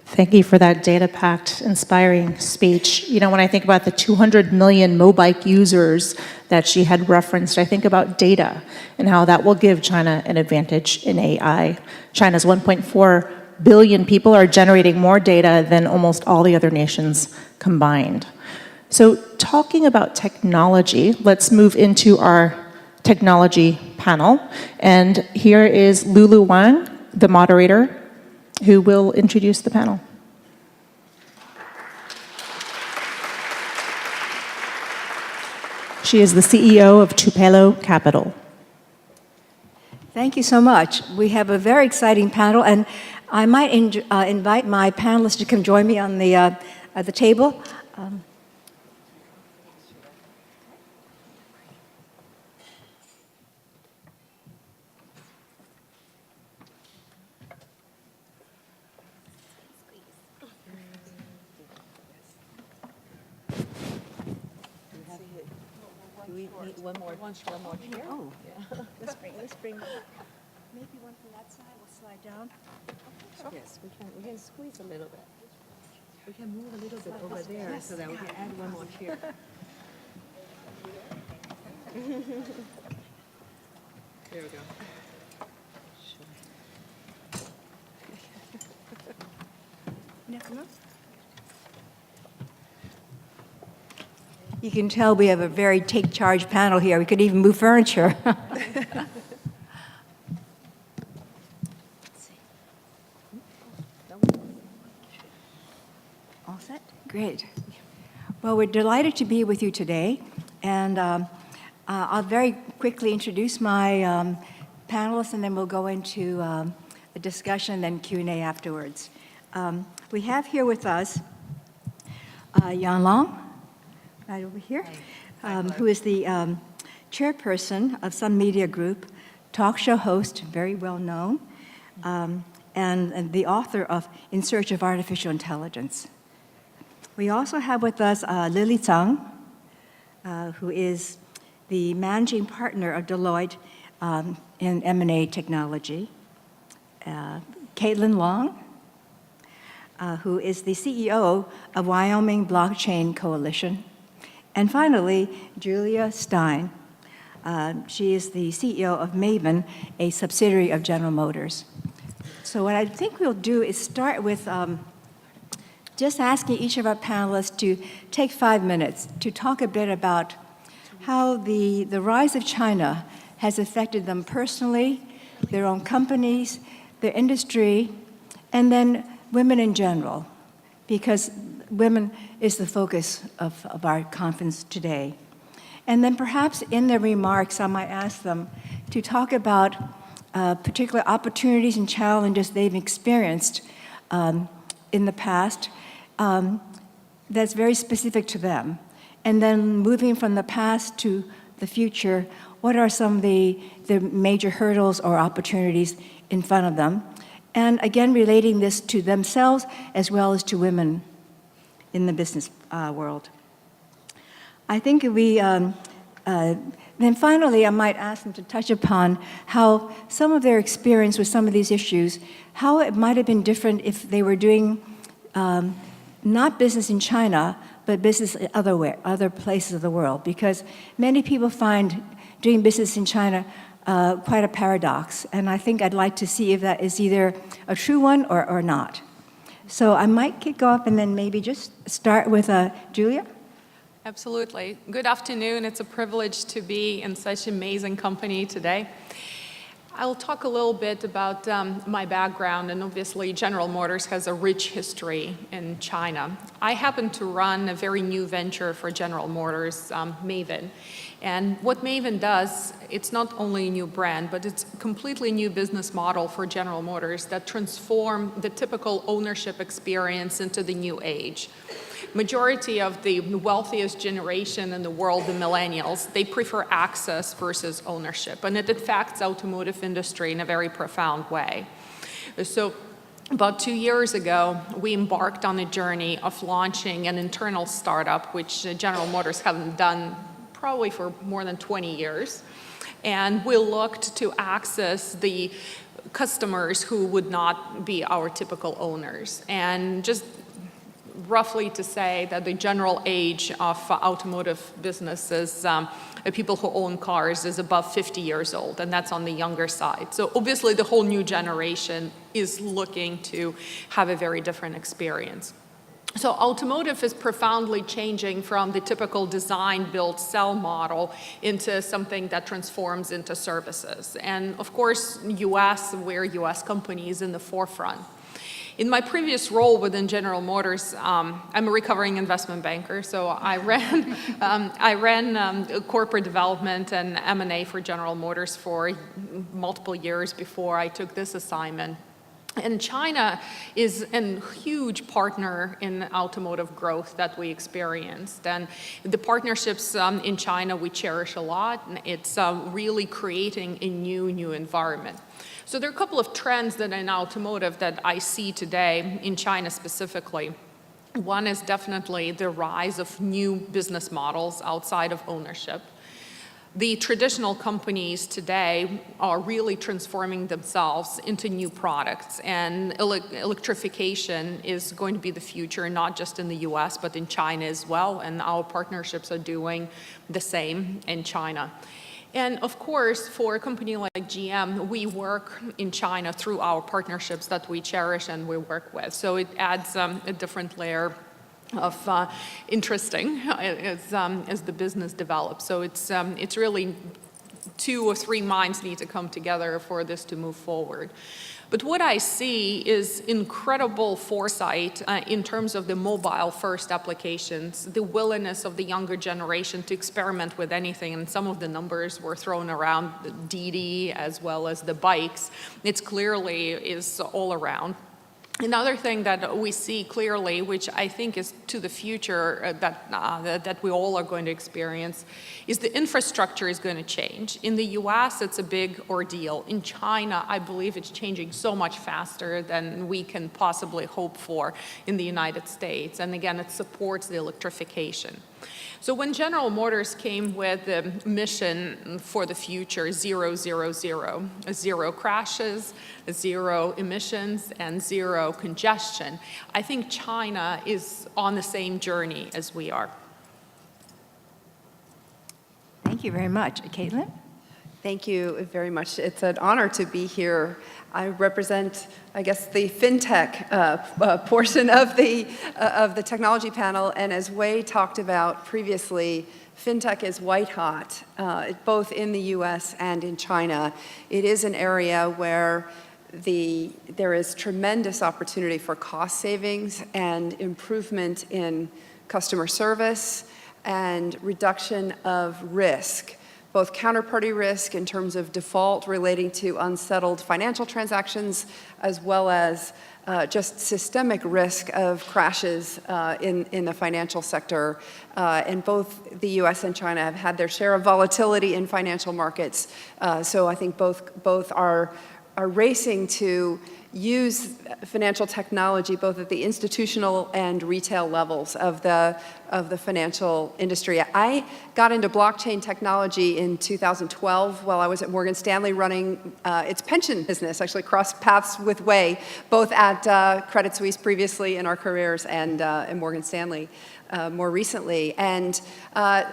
Thank you for that data-packed, inspiring speech. You know, when I think about the 200 million Mobike users that she had referenced, I think about data and how that will give China an advantage in AI. China's 1.4 billion people are generating more data than almost all the other nations combined. So talking about technology, let's move into our technology panel. And here is Lulu Wang, the moderator, who will introduce the panel. She is the CEO of Tupelo Capital. Thank you so much. We have a very exciting panel, and I might invite my panelists to come join me on the table. One more here. Oh, yeah. Let's bring maybe one from that side. We'll slide down. Yes, we can squeeze a little bit. We can move a little bit over there so that we can add one more chair. There we go. You can tell we have a very take-charge panel here. We could even move furniture. All set? Great. Well, we're delighted to be with you today. And I'll very quickly introduce my panelists, and then we'll go into a discussion, then Q&A afterwards. We have here with us Yan Long, right over here, who is the chairperson of Sun Media Group, talk show host, very well known, and the author of In Search of Artificial Intelligence. We also have with us Lily Zhang, who is the managing partner of Deloitte in M&A technology, Caitlin Long, who is the CEO of Wyoming Blockchain Coalition. And finally, Julia Stein. She is the CEO of Maven, a subsidiary of General Motors. So what I think we'll do is start with just asking each of our panelists to take 5 minutes to talk a bit about how the rise of China has affected them personally, their own companies, their industry, and then women in general, because women is the focus of our conference today. And then perhaps in their remarks, I might ask them to talk about particular opportunities and challenges they've experienced in the past that's very specific to them. And then moving from the past to the future, what are some of the major hurdles or opportunities in front of them? And again, relating this to themselves as well as to women in the business world. I think then finally, I might ask them to touch upon how some of their experience with some of these issues, how it might have been different if they were doing not business in China, but business in other places of the world. Because many people find doing business in China quite a paradox. And I think I'd like to see if that is either a true one or not. So I might kick off and then maybe just start with Julia. Absolutely. Good afternoon. It's a privilege to be in such amazing company today. I'll talk a little bit about my background, and obviously General Motors has a rich history in China. I happen to run a very new venture for General Motors, Maven. And what Maven does, it's not only a new brand, but it's a completely new business model for General Motors that transform the typical ownership experience into the new age. Majority of the wealthiest generation in the world, the millennials, they prefer access versus ownership. And it affects automotive industry in a very profound way. So about 2 years ago, we embarked on a journey of launching an internal startup, which General Motors hadn't done probably for more than 20 years. And we looked to access the customers who would not be our typical owners. And just roughly to say that the general age of automotive businesses, people who own cars, is above 50 years old, and that's on the younger side. So obviously the whole new generation is looking to have a very different experience. So automotive is profoundly changing from the typical design, build, sell model into something that transforms into services. And of course, we're US companies in the forefront. In my previous role within General Motors, I'm a recovering investment banker, so I ran corporate development and M&A for General Motors for multiple years before I took this assignment. And China is a huge partner in automotive growth that we experienced. And the partnerships in China we cherish a lot. It's really creating a new environment. So there are a couple of trends that in automotive that I see today in China specifically. One is definitely the rise of new business models outside of ownership. The traditional companies today are really transforming themselves into new products, and electrification is going to be the future, not just in the US, but in China as well, and our partnerships are doing the same in China. And of course, for a company like GM, we work in China through our partnerships that we cherish and we work with. So it adds a different layer of interesting as the business develops. So it's really 2 or 3 minds need to come together for this to move forward. But what I see is incredible foresight in terms of the mobile-first applications, the willingness of the younger generation to experiment with anything, and some of the numbers were thrown around, Didi as well as the bikes. It's clearly is all around. Another thing that we see clearly, which I think is to the future that we all are going to experience, is the infrastructure is going to change. In the US, it's a big ordeal. In China, I believe it's changing so much faster than we can possibly hope for in the United States. And again, it supports the electrification. So when General Motors came with the mission for the future, 0, 0, 0, 0 crashes, 0 emissions, and 0 congestion, I think China is on the same journey as we are. Thank you very much. Caitlin? Thank you very much. It's an honor to be here. I represent, I guess, the fintech portion of the technology panel, and as Wei talked about previously, fintech is white hot, both in the U.S. and in China. It is an area where there is tremendous opportunity for cost savings and improvement in customer service and reduction of risk, both counterparty risk in terms of default relating to unsettled financial transactions, as well as just systemic risk of crashes in the financial sector. And both the US and China have had their share of volatility in financial markets. So I think both are racing to use financial technology both at the institutional and retail levels of the financial industry. I got into blockchain technology in 2012 while I was at Morgan Stanley running its pension business, actually crossed paths with Wei, both at Credit Suisse previously in our careers and in Morgan Stanley more recently, and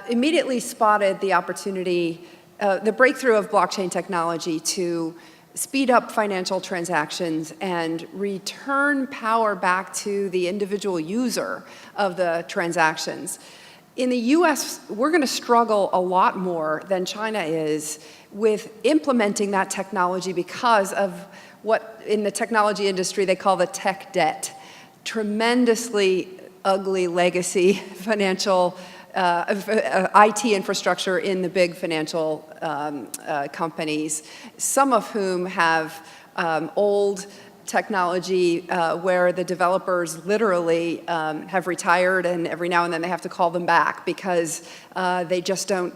immediately spotted the opportunity, the breakthrough of blockchain technology to speed up financial transactions and return power back to the individual user of the transactions. In the US, we're going to struggle a lot more than China is with implementing that technology because of what in the technology industry they call the tech debt. Tremendously ugly legacy financial IT infrastructure in the big financial companies, some of whom have old technology where the developers literally have retired, and every now and then they have to call them back because they just don't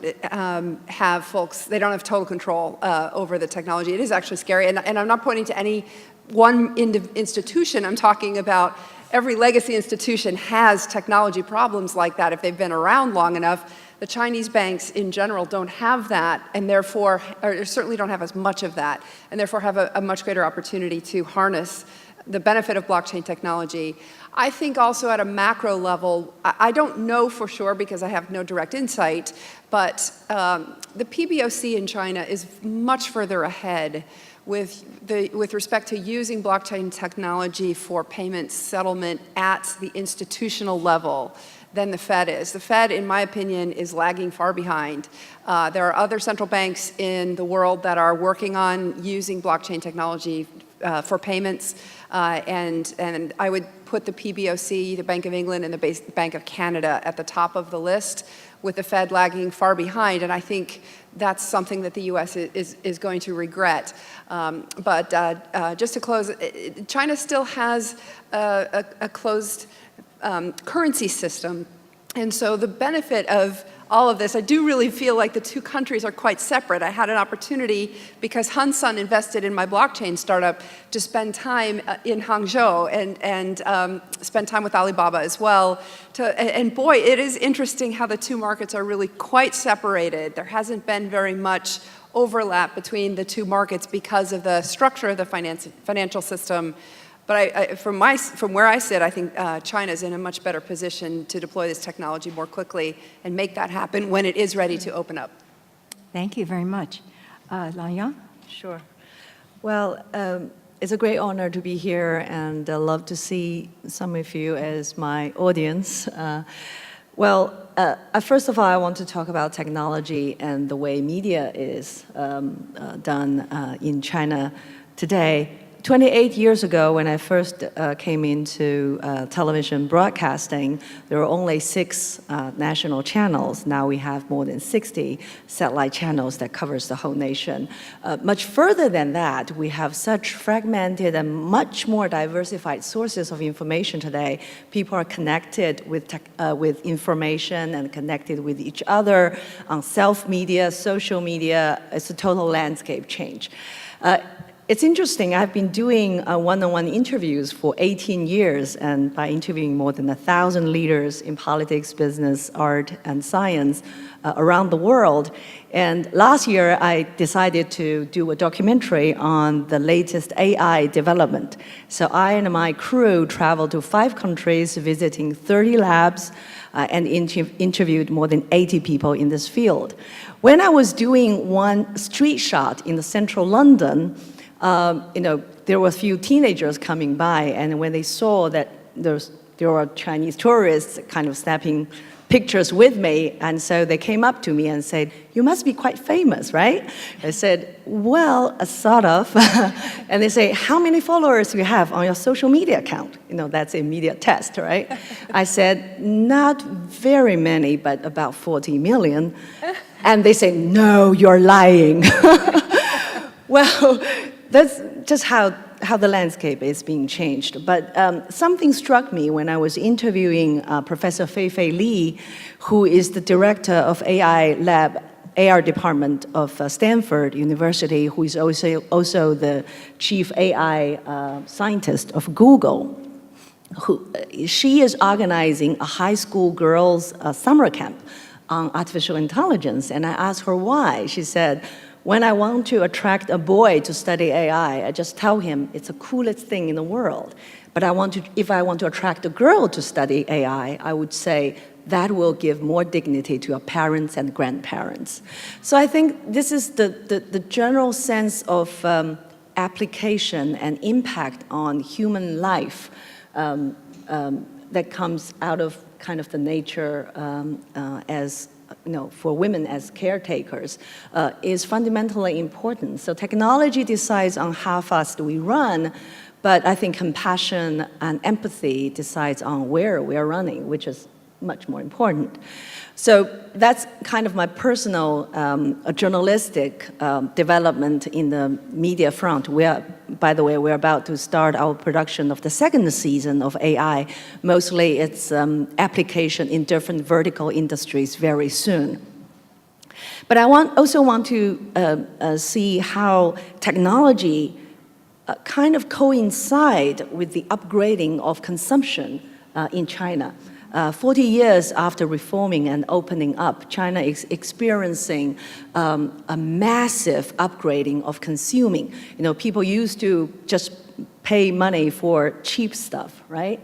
have folks, they don't have total control over the technology. It is actually scary, and I'm not pointing to any one institution. I'm talking about every legacy institution has technology problems like that if they've been around long enough. The Chinese banks in general don't have that, and therefore, or certainly don't have as much of that, and therefore have a much greater opportunity to harness the benefit of blockchain technology. I think also at a macro level, I don't know for sure because I have no direct insight, but the PBOC in China is much further ahead with respect to using blockchain technology for payment settlement at the institutional level than the Fed is. The Fed, in my opinion, is lagging far behind. There are other central banks in the world that are working on using blockchain technology for payments, and I would put the PBOC, the Bank of England, and the Bank of Canada at the top of the list, with the Fed lagging far behind, and I think that's something that the U.S. is going to regret. But just to close, China still has a closed currency system, and so the benefit of all of this, I do really feel like the two countries are quite separate. I had an opportunity, because Hang Seng invested in my blockchain startup, to spend time in Hangzhou and spend time with Alibaba as well. And boy, it is interesting how the two markets are really quite separated. There hasn't been very much overlap between the two markets because of the structure of the financial system. But from where I sit, I think China is in a much better position to deploy this technology more quickly and make that happen when it is ready to open up. Thank you very much. Lan Yang? Sure. Well, it's a great honor to be here, and I love to see some of you as my audience. First of all, I want to talk about technology and the way media is done in China today. 28 years ago, when I first came into television broadcasting, there were only 6 national channels. Now we have more than 60 satellite channels that covers the whole nation. Much further than that, we have such fragmented and much more diversified sources of information today. People are connected with information and connected with each other on self-media, social media. It's a total landscape change. It's interesting, I've been doing one-on-one interviews for 18 years, and by interviewing more than 1,000 leaders in politics, business, art, and science around the world. And last year, I decided to do a documentary on the latest AI development. So I and my crew traveled to 5 countries, visiting 30 labs, and interviewed more than 80 people in this field. When I was doing one street shot in the central London, there were a few teenagers coming by, and when they saw that there were Chinese tourists kind of snapping pictures with me, and so they came up to me and said, "You must be quite famous, right?" I said, "Well, sort of." And they say, "How many followers do you have on your social media account?" That's an immediate test, right? I said, "Not very many, but about 40 million. And they say, "No, you're lying." Well, that's just how the landscape is being changed. But something struck me when I was interviewing Professor Fei-Fei Li, who is the director of AI lab, AR department of Stanford University, who is also the chief AI scientist of Google. She is organizing a high school girls' summer camp on artificial intelligence. And I asked her why. She said, "When I want to attract a boy to study AI, I just tell him it's the coolest thing in the world. But if I want to attract a girl to study AI, I would say that will give more dignity to your parents and grandparents." So I think this is the general sense of application and impact on human life that comes out of kind of the nature as for women as caretakers is fundamentally important. So technology decides on how fast we run, but I think compassion and empathy decides on where we are running, which is much more important. So that's kind of my personal journalistic development in the media front. By the way, we're about to start our production of the 2nd season of AI. Mostly it's application in different vertical industries very soon. But I also want to see how technology kind of coincide with the upgrading of consumption in China. 40 years after reforming and opening up, China is experiencing a massive upgrading of consuming. You know, people used to just pay money for cheap stuff, right?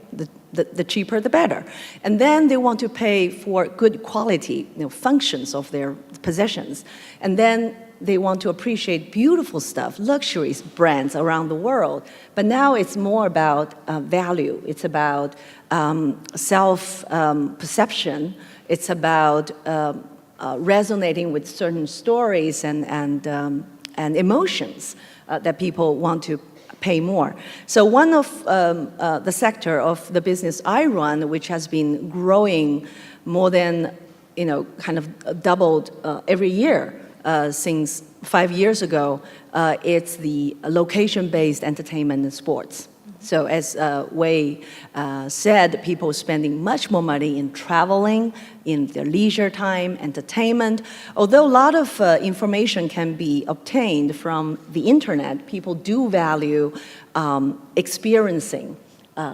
The cheaper, the better. And then they want to pay for good quality, you know, functions of their possessions. And then they want to appreciate beautiful stuff, luxury brands around the world. But now it's more about value. It's about self-perception. It's about resonating with certain stories and emotions that people want to pay more. So one of the sector of the business I run, which has been growing more than, you know, kind of doubled every year since 5 years ago, it's the location-based entertainment and sports. So as Wei said, people spending much more money in traveling, in their leisure time, entertainment. Although a lot of information can be obtained from the internet, people do value experiencing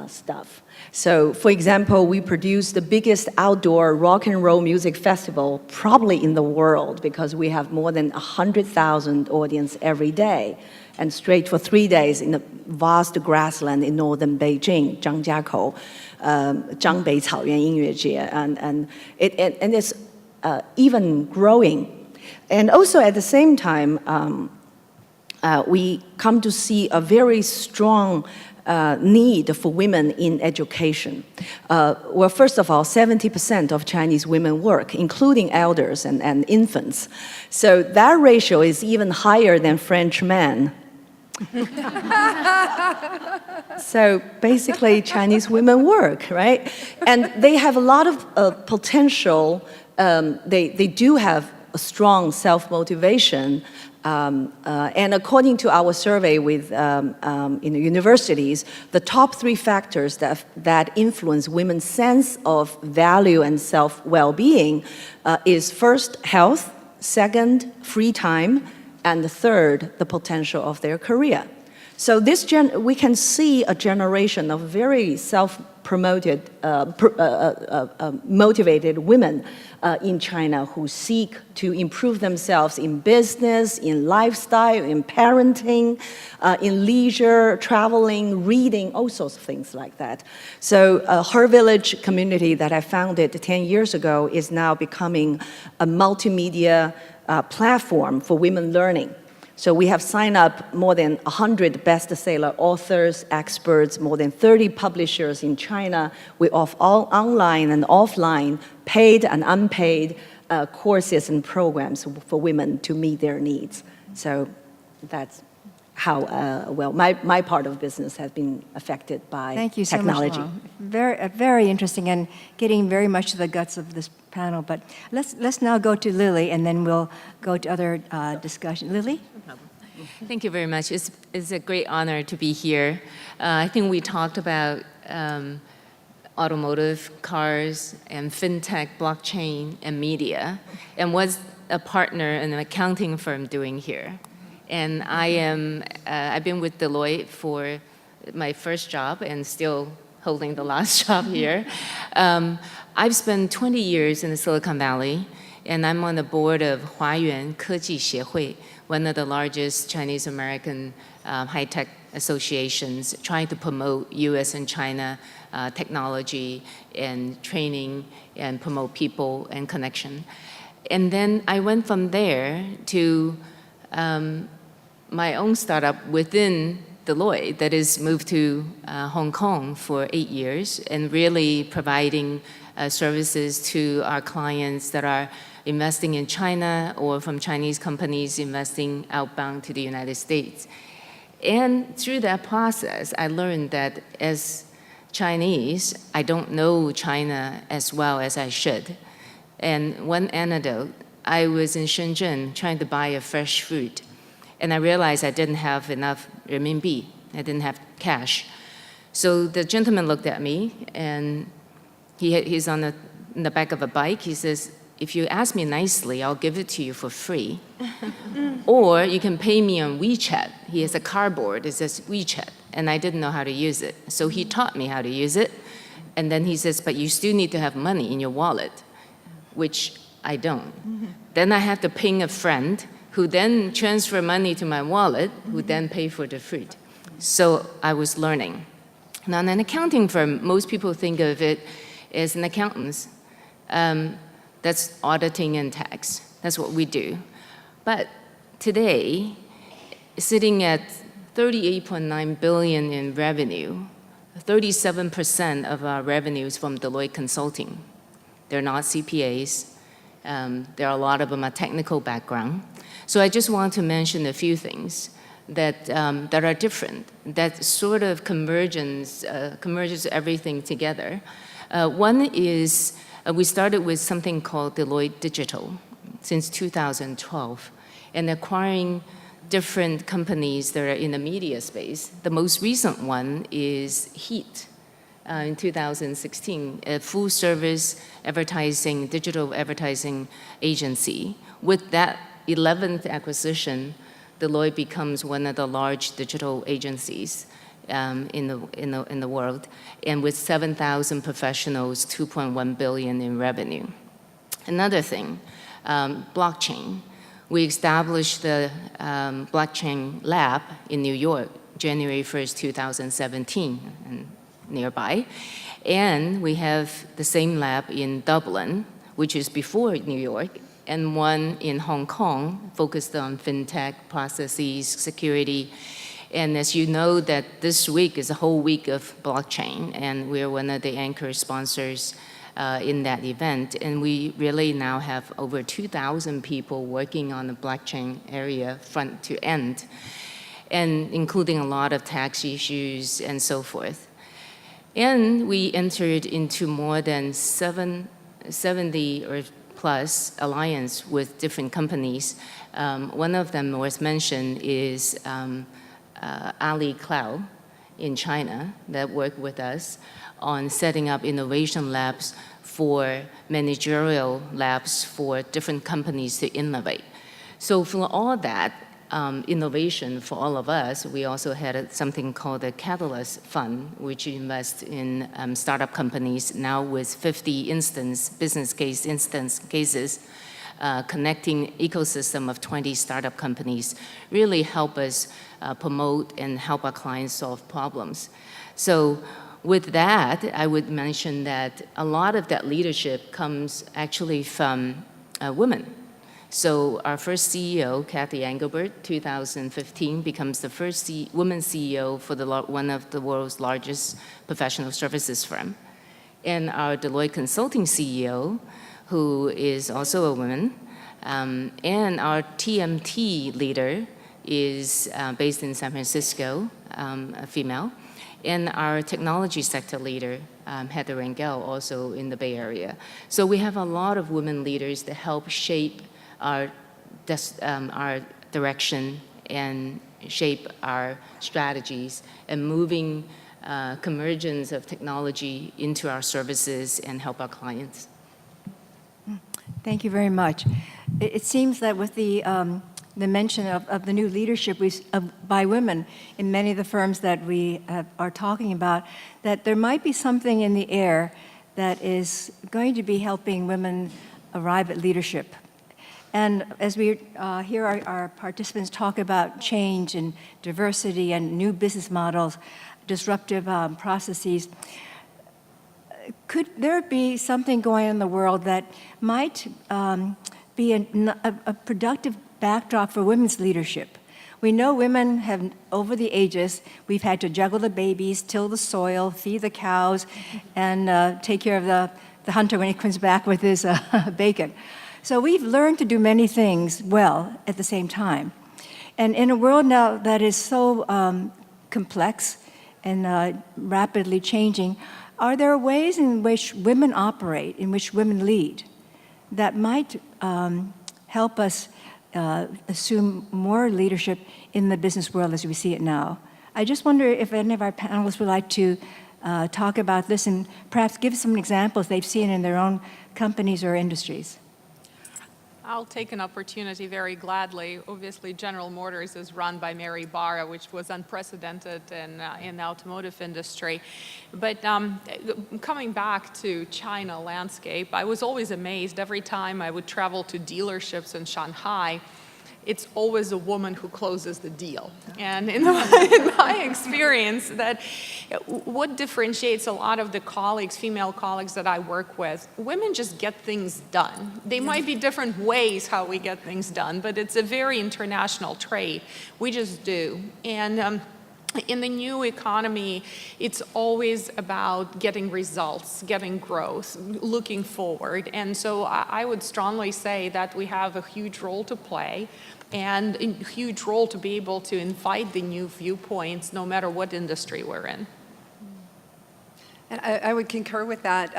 stuff. So, for example, we produce the biggest outdoor rock and roll music festival probably in the world because we have more than 100,000 audience every day, and straight for 3 days in the vast grassland in northern Beijing, Zhangjiakou, 张北草原音乐节, and it's even growing. And also at the same time, we come to see a very strong need for women in education. Well, first of all, 70% of Chinese women work, including elders and infants. So that ratio is even higher than French men. So basically, Chinese women work, right? And they have a lot of potential. They do have a strong self-motivation. And according to our survey with universities, the top 3 factors that influence women's sense of value and self-well-being is first, health, second, free time, and the third, the potential of their career. So we can see a generation of very self-promoted, motivated women in China who seek to improve themselves in business, in lifestyle, in parenting, in leisure, traveling, reading, all sorts of things like that. So Her Village community that I founded 10 years ago is now becoming a multimedia platform for women learning. So we have signed up more than 100 bestseller authors, experts, more than 30 publishers in China. We offer all online and offline, paid and unpaid courses and programs for women to meet their needs. So that's how, well, my part of business has been affected by Thank you so technology. much, Long. Very interesting and getting very much to the guts of this panel. But let's now go to Lily, and then we'll go to other discussion. Lily? Thank you very much. It's a great honor to be here. I think we talked about automotive, cars, and fintech, blockchain, and media, and what's a partner in an accounting firm doing here. And I've been with Deloitte for my first job and still holding the last job here. I've spent 20 years in the Silicon Valley, and I'm on the board of Huayuan Keji Xiehui, one of the largest Chinese American high-tech associations trying to promote US and China technology and training and promote people and connection. And then I went from there to my own startup within Deloitte that is moved to Hong Kong for 8 years and really providing services to our clients that are investing in China or from Chinese companies investing outbound to the United States. And through that process, I learned that as Chinese, I don't know China as well as I should. And one anecdote, I was in Shenzhen trying to buy a fresh fruit, and I realized I didn't have enough renminbi. I didn't have cash. So the gentleman looked at me, and he's on the back of a bike. He says, "If you ask me nicely, I'll give it to you for free. Or you can pay me on WeChat." He has a cardboard, it says WeChat, and I didn't know how to use it. So he taught me how to use it. And then he says, but you still need to have money in your wallet, which I don't. Then I have to ping a friend who then transfer money to my wallet, who then pay for the food. So I was learning. Now, in an accounting firm, most people think of it as an accountant's. That's auditing and tax. That's what we do. But today, sitting at 38.9 billion in revenue, 37% of our revenue is from Deloitte Consulting. They're not CPAs. There are a lot of them are technical background. So I just want to mention a few things that are different, that sort of converges everything together. One is we started with something called Deloitte Digital since 2012, and acquiring different companies that are in the media space. The most recent one is Heat in 2016, a full-service advertising, digital advertising agency. With that 11th acquisition, Deloitte becomes one of the large digital agencies in the world, and with 7,000 professionals, 2.1 billion in revenue. Another thing, blockchain. We established the blockchain lab in New York, January 1st, 2017, and nearby. And we have the same lab in Dublin, which is before New York, and one in Hong Kong, focused on fintech, processes, security. And as you know, that this week is a whole week of blockchain, and we're one of the anchor sponsors in that event. And we really now have over 2,000 people working on the blockchain area front to end, and including a lot of tax issues and so forth. And we entered into more than 70 or plus alliance with different companies. One of them was mentioned is Ali Cloud in China that worked with us on setting up innovation labs for managerial labs for different companies to innovate. So for all that innovation for all of us, we also had something called the Catalyst Fund, which invests in startup companies now with 50 business cases, connecting ecosystem of 20 startup companies, really help us promote and help our clients solve problems. So with that, I would mention that a lot of that leadership comes actually from women. So our first CEO, Kathy Engelbert, 2015, becomes the first woman CEO for one of the world's largest professional services firm. And our Deloitte Consulting CEO, who is also a woman, and our TMT leader is based in San Francisco, a female, and our technology sector leader, Heather Rangel, also in the Bay Area. So we have a lot of women leaders that help shape our direction and shape our strategies and moving convergence of technology into our services and help our clients. Thank you very much. It seems that with the mention of the new leadership by women in many of the firms that we are talking about, that there might be something in the air that is going to be helping women arrive at leadership. And as we hear our participants talk about change and diversity and new business models, disruptive processes, could there be something going on in the world that might be a productive backdrop for women's leadership? We know women have, over the ages, we've had to juggle the babies, till the soil, feed the cows, and take care of the hunter when he comes back with his bacon. So we've learned to do many things well at the same time. And in a world now that is so complex and rapidly changing, are there ways in which women operate, in which women lead, that might help us assume more leadership in the business world as we see it now? I just wonder if any of our panelists would like to talk about this and perhaps give some examples they've seen in their own companies or industries. I'll take an opportunity very gladly. Obviously, General Motors is run by Mary Barra, which was unprecedented in the automotive industry. But coming back to China landscape, I was always amazed every time I would travel to dealerships in Shanghai. It's always a woman who closes the deal. And in my experience, that what differentiates a lot of the colleagues, female colleagues that I work with, women just get things done. They might be different ways how we get things done, but it's a very international trait. We just do. And in the new economy, it's always about getting results, getting growth, looking forward. And so I would strongly say that we have a huge role to play and a huge role to be able to invite the new viewpoints no matter what industry we're in. And I would concur with that.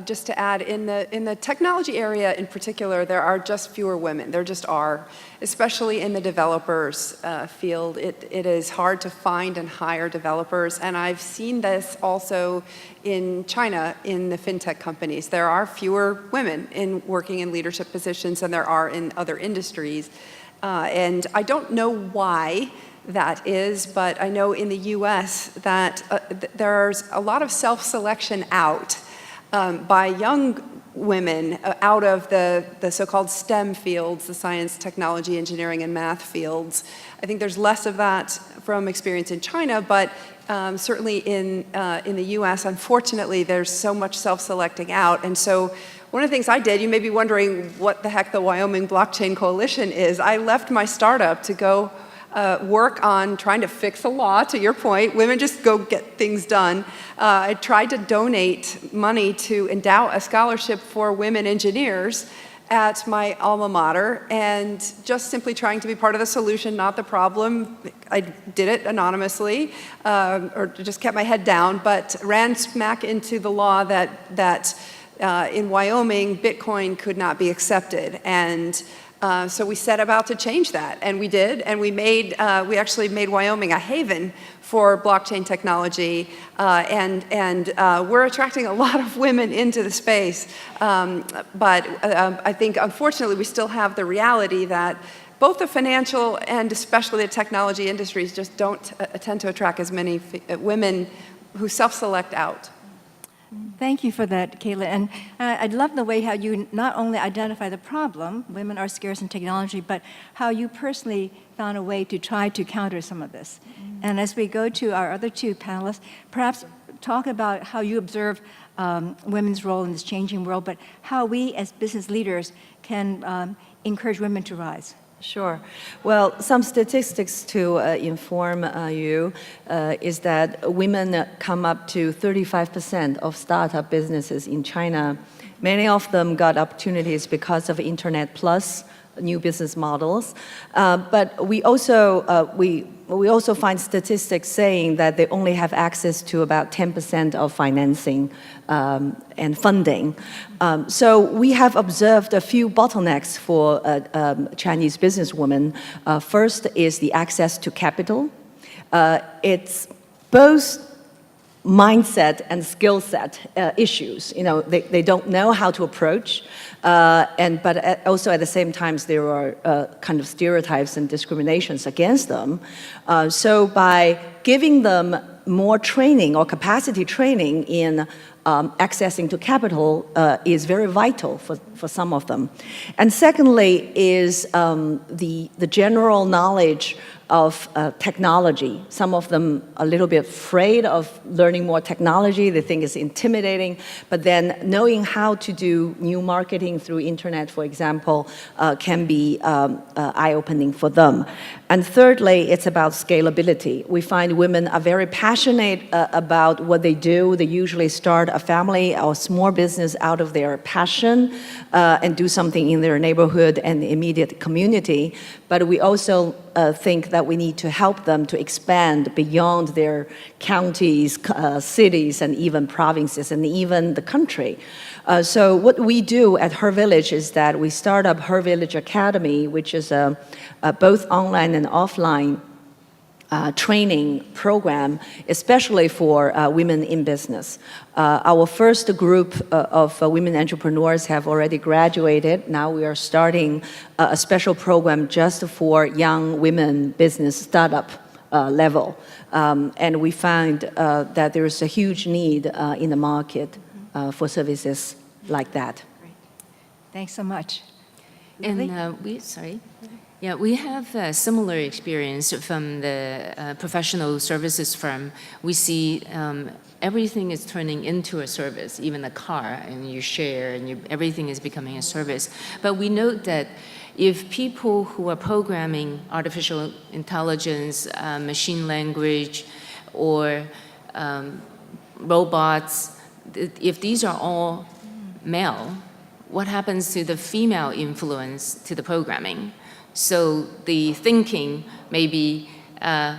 Just to add, in the technology area in particular, there are just fewer women. There just are, especially in the developers field. It is hard to find and hire developers, and I've seen this also in China in the fintech companies. There are fewer women working in leadership positions than there are in other industries, and I don't know why that is, but I know in the US that there's a lot of self-selection out by young women out of the so-called STEM fields, the science, technology, engineering, and math fields. I think there's less of that from experience in China, but certainly in the US, unfortunately, there's so much self-selecting out. And so one of the things I did, you may be wondering what the heck the Wyoming Blockchain Coalition is. I left my startup to go work on trying to fix a law, to your point. Women just go get things done. I tried to donate money to endow a scholarship for women engineers at my alma mater, and just simply trying to be part of the solution, not the problem. I did it anonymously, or just kept my head down, but ran smack into the law that in Wyoming, Bitcoin could not be accepted. And so we set about to change that, and we did, and we actually made Wyoming a haven for blockchain technology, and we're attracting a lot of women into the space, but I think unfortunately we still have the reality that both the financial and especially the technology industries just don't tend to attract as many women who self-select out. Thank you for that, Kayla. And I love the way how you not only identify the problem, women are scarce in technology, but how you personally found a way to try to counter some of this. And as we go to our other two panelists, perhaps talk about how you observe women's role in this changing world, but how we as business leaders can encourage women to rise. Sure. Well, some statistics to inform you is that women come up to 35% of startup businesses in China. Many of them got opportunities because of Internet Plus, new business models. But we also find statistics saying that they only have access to about 10% of financing and funding. So we have observed a few bottlenecks for Chinese businesswomen. First is the access to capital. It's both mindset and skill set issues. You know, they don't know how to approach, but also at the same time there are kind of stereotypes and discriminations against them. So by giving them more training or capacity training in accessing to capital is very vital for some of them. And secondly is the general knowledge of technology. Some of them a little bit afraid of learning more technology. They think it's intimidating. But then knowing how to do new marketing through internet, for example, can be eye-opening for them. And thirdly, it's about scalability. We find women are very passionate about what they do. They usually start a family or a small business out of their passion and do something in their neighborhood and immediate community. But we also think that we need to help them to expand beyond their counties, cities, and even provinces, and even the country. So what we do at Her Village is that we start up Her Village Academy, which is both online and offline training program, especially for women in business. Our first group of women entrepreneurs have already graduated. Now we are starting a special program just for young women business startup level. And we find that there is a huge need in the market for services like that. Thanks so much. Lily? And we have a similar experience from the professional services firm. We see everything is turning into a service, even a car, and you share, and everything is becoming a service. But we note that if people who are programming artificial intelligence, machine language, or robots, if these are all male, what happens to the female influence to the programming? So the thinking may be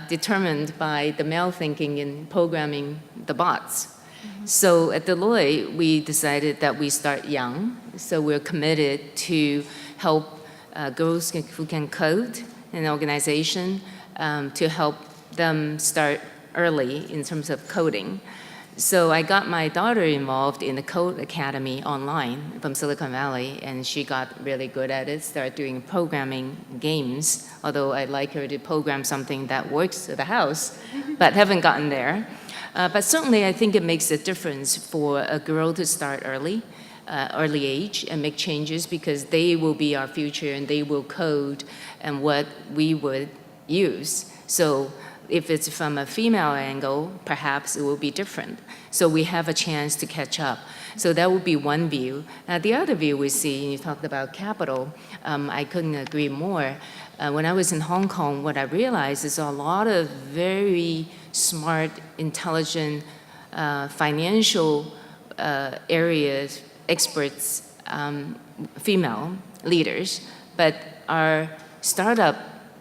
determined by the male thinking in programming the bots. So at Deloitte, we decided that we start young. So we're committed to help girls who can code in an organization to help them start early in terms of coding. So I got my daughter involved in the Code Academy online from Silicon Valley, and she got really good at it, started doing programming games, although I'd like her to program something that works at the house, but haven't gotten there. But certainly I think it makes a difference for a girl to start early age and make changes, because they will be our future and they will code and what we would use. So if it's from a female angle, perhaps it will be different. So we have a chance to catch up. So that would be one view. The other view we see, and you talked about capital, I couldn't agree more. When I was in Hong Kong, what I realized is a lot of very smart, intelligent, financial areas, experts, female leaders, but our startup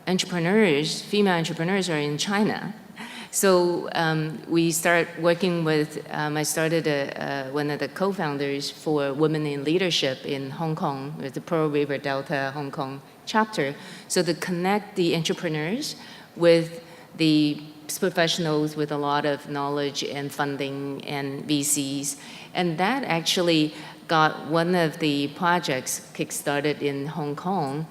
entrepreneurs, female entrepreneurs, are in China. So we start working with, I started one of the co-founders for Women in Leadership in Hong Kong, with the Pearl River Delta Hong Kong chapter. So to connect the entrepreneurs with the professionals with a lot of knowledge and funding and VCs. And that actually got one of the projects kickstarted in Hong Kong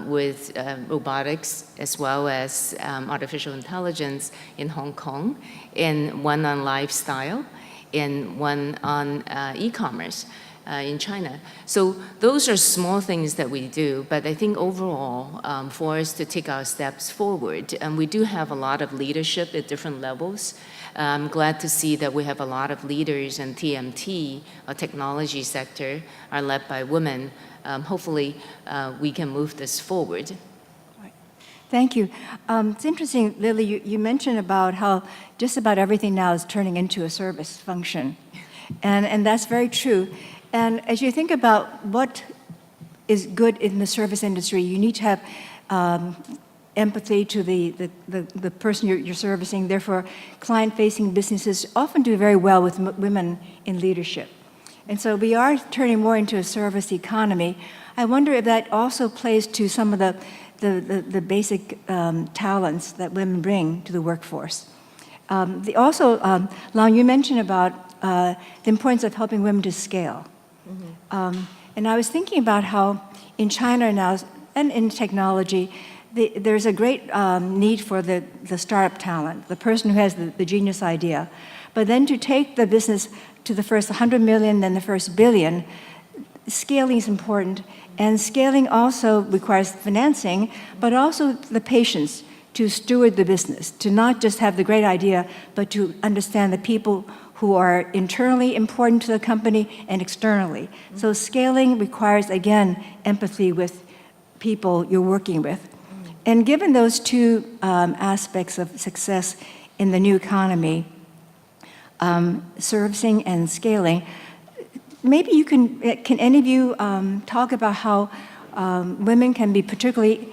with robotics as well as artificial intelligence in Hong Kong, and one on lifestyle, and one on e-commerce in China. So those are small things that we do, but I think overall, for us to take our steps forward, we do have a lot of leadership at different levels. I'm glad to see that we have a lot of leaders in TMT, our technology sector, are led by women. Hopefully, we can move this forward. Thank you. It's interesting, Lily, you mentioned about how just about everything now is turning into a service function. And that's very true. And as you think about what is good in the service industry, you need to have empathy to the person you're servicing. Therefore, client-facing businesses often do very well with women in leadership. And so we are turning more into a service economy. I wonder if that also plays to some of the basic talents that women bring to the workforce. Long, you mentioned about the importance of helping women to scale. Mm-hmm. And I was thinking about how in China now, and in technology, there's a great need for the startup talent, the person who has the genius idea. But then to take the business to the first 100 million, then the first billion, scaling is important. And scaling also requires financing, but also the patience to steward the business, to not just have the great idea, but to understand the people who are internally important to the company and externally. Mm-hmm. So scaling requires, again, empathy with people you're working with. Mm-hmm. And given those two aspects of success in the new economy, servicing and scaling, maybe you can any of you talk about how women can be particularly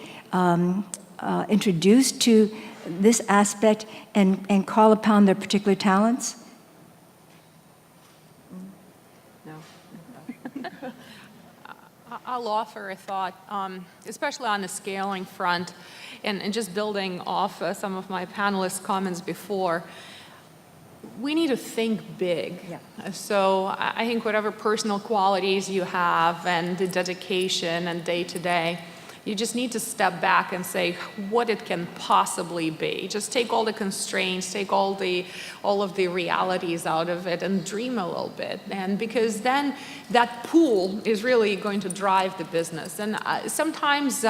introduced to this aspect and call upon their particular talents? I'll offer a thought, especially on the scaling front, and just building off some of my panelists' comments before. We need to think big. Yeah. So I think whatever personal qualities you have and the dedication and day-to-day, you just need to step back and say what it can possibly be. Just take all the constraints, take all of the realities out of it and dream a little bit. And because then that pool is really going to drive the business. And sometimes,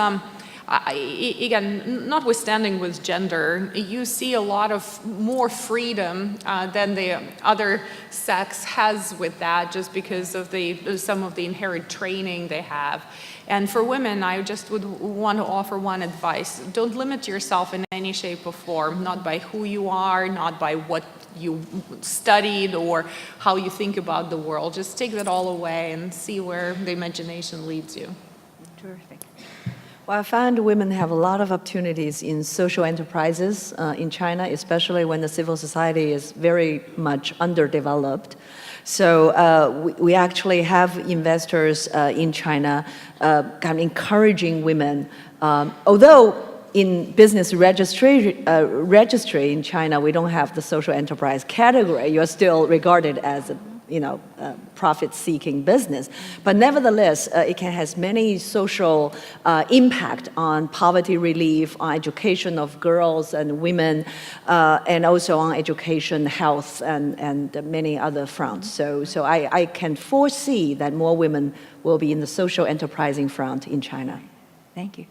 again, notwithstanding with gender, you see a lot of more freedom than the other sex has with that, just because of some of the inherent training they have. And for women, I just would want to offer one advice. Don't limit yourself in any shape or form, not by who you are, not by what you studied or how you think about the world. Just take that all away and see where the imagination leads you. Terrific. Well, I found women have a lot of opportunities in social enterprises in China, especially when the civil society is very much underdeveloped. So we actually have investors in China kind of encouraging women. Although in business registry in China, we don't have the social enterprise category. You're still regarded as a profit-seeking business. But nevertheless, it has many social impact on poverty relief, on education of girls and women, and also on education, health, and many other fronts. So I can foresee that more women will be in the social enterprising front in China. Thank you.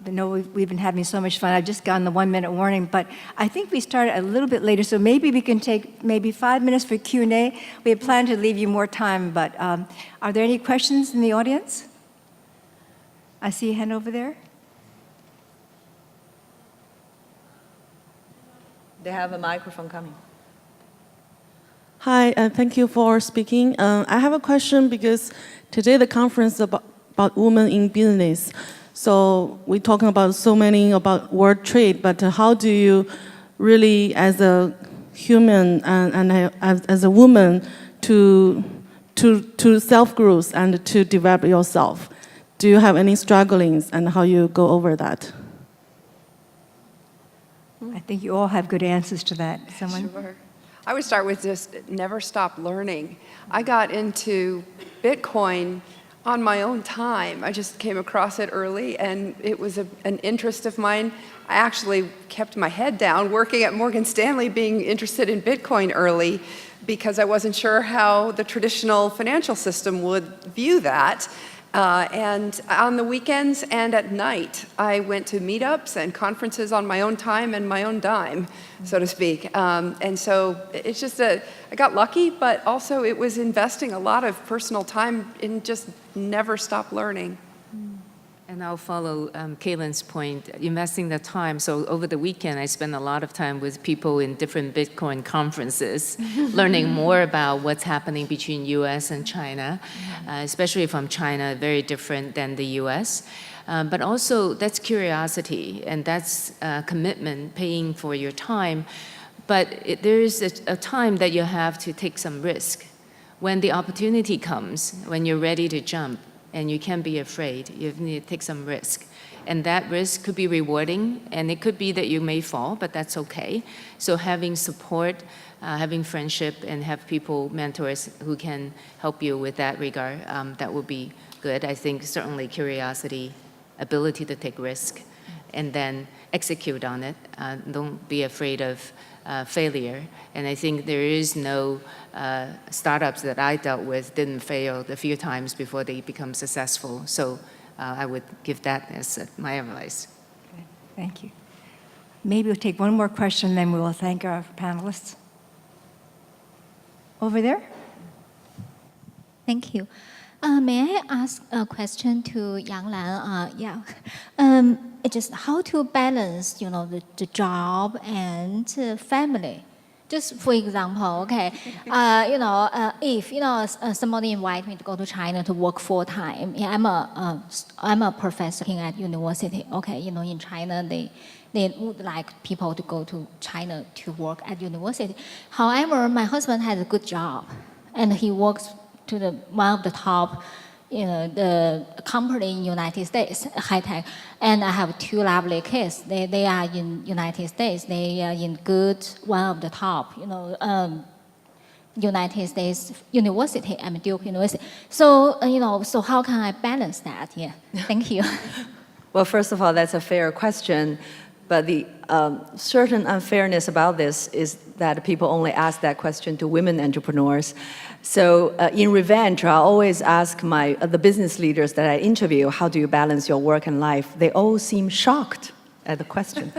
No, we've been having so much fun. I've just gotten the 1-minute warning, but I think we started a little bit later, so maybe we can take maybe 5 minutes for Q&A. We had planned to leave you more time, but are there any questions in the audience? I see a hand over there. They have a microphone coming. Hi, thank you for speaking. I have a question because today the conference about women in business. So we're talking about about world trade, but how do you really, as a human and as a woman, to self-growth and to develop yourself? Do you have any strugglings and how you go over that? I think you all have good answers to that. Someone? Sure. I would start with just never stop learning. I got into Bitcoin on my own time. I just came across it early, and it was an interest of mine. I actually kept my head down working at Morgan Stanley, being interested in Bitcoin early, because I wasn't sure how the traditional financial system would view that. And on the weekends and at night, I went to meetups and conferences on my own time and my own dime, so to speak. And so it's just I got lucky, but also it was investing a lot of personal time in just never stop learning. And I'll follow Kaylin's point, investing the time. So over the weekend, I spent a lot of time with people in different Bitcoin conferences, learning more about what's happening between US and China, especially from China, very different than the US. But also, that's curiosity, and that's commitment, paying for your time. But there is a time that you have to take some risk. When the opportunity comes, when you're ready to jump, and you can't be afraid. You need to take some risk. And that risk could be rewarding, and it could be that you may fall, but that's okay. So having support, having friendship, and have people, mentors, who can help you with that regard, that would be good. I think certainly curiosity, ability to take risk, and then execute on it. Don't be afraid of failure. And I think there is no startups that I dealt with didn't fail a few times before they become successful. So I would give that as my advice. Okay, thank you. Maybe we'll take one more question, then we will thank our panelists. Over there? Thank you. May I ask a question to Yang Lan? It's just how to balance, the job and family. Just for example, okay, if somebody invite me to go to China to work full time, I'm a professor working at university. Okay, in China they would like people to go to China to work at university. However, my husband has a good job, and he works to one of the top the company in United States, high tech, and I have two lovely kids. They are in United States. They are in good, one of the top, United States University, and Duke University. So, so how can I balance that? Yeah, thank you. Well, first of all, that's a fair question. But the certain unfairness about this is that people only ask that question to women entrepreneurs. So in revenge, I always ask the business leaders that I interview, how do you balance your work and life? They all seem shocked at the question.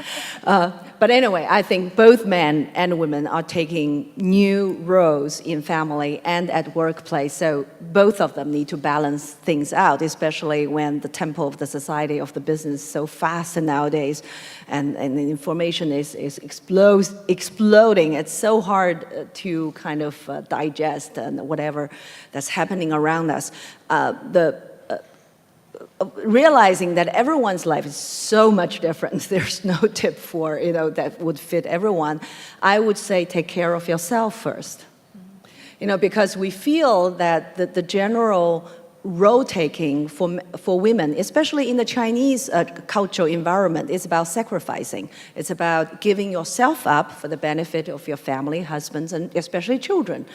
But anyway, I think both men and women are taking new roles in family and at workplace. So both of them need to balance things out, especially when the tempo of the society of the business is so fast nowadays, and the information is exploding. It's so hard to kind of digest and whatever that's happening around us. Realizing that everyone's life is so much different, there's no tip for, that would fit everyone. I would say take care of yourself first. Because we feel that the general role-taking for women, especially in the Chinese cultural environment, is about sacrificing. It's about giving yourself up for the benefit of your family, husbands, and especially children.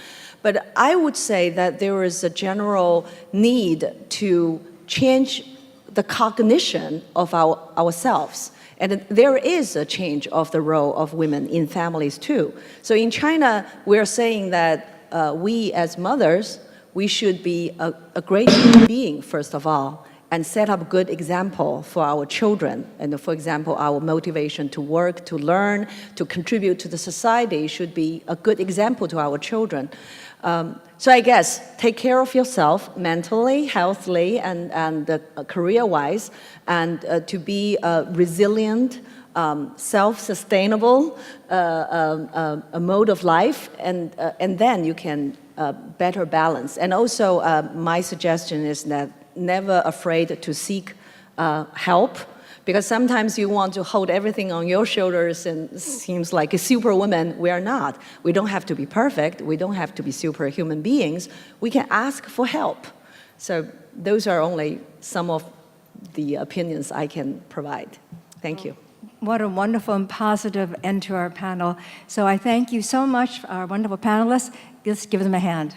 But I would say that there is a general need to change the cognition of ourselves. And there is a change of the role of women in families too. So in China, we're saying that we as mothers, we should be a great human being, first of all, and set up a good example for our children. And for example, our motivation to work, to learn, to contribute to the society should be a good example to our children. So I guess take care of yourself mentally, healthily, and career-wise, and to be resilient, self-sustainable a mode of life, and then you can better balance. And also, my suggestion is that never afraid to seek help. Because sometimes you want to hold everything on your shoulders and it seems like a superwoman. We are not. We don't have to be perfect. We don't have to be superhuman beings. We can ask for help. So those are only some of the opinions I can provide. Thank you. What a wonderful and positive end to our panel. So I thank you so much, our wonderful panelists. Let's give them a hand.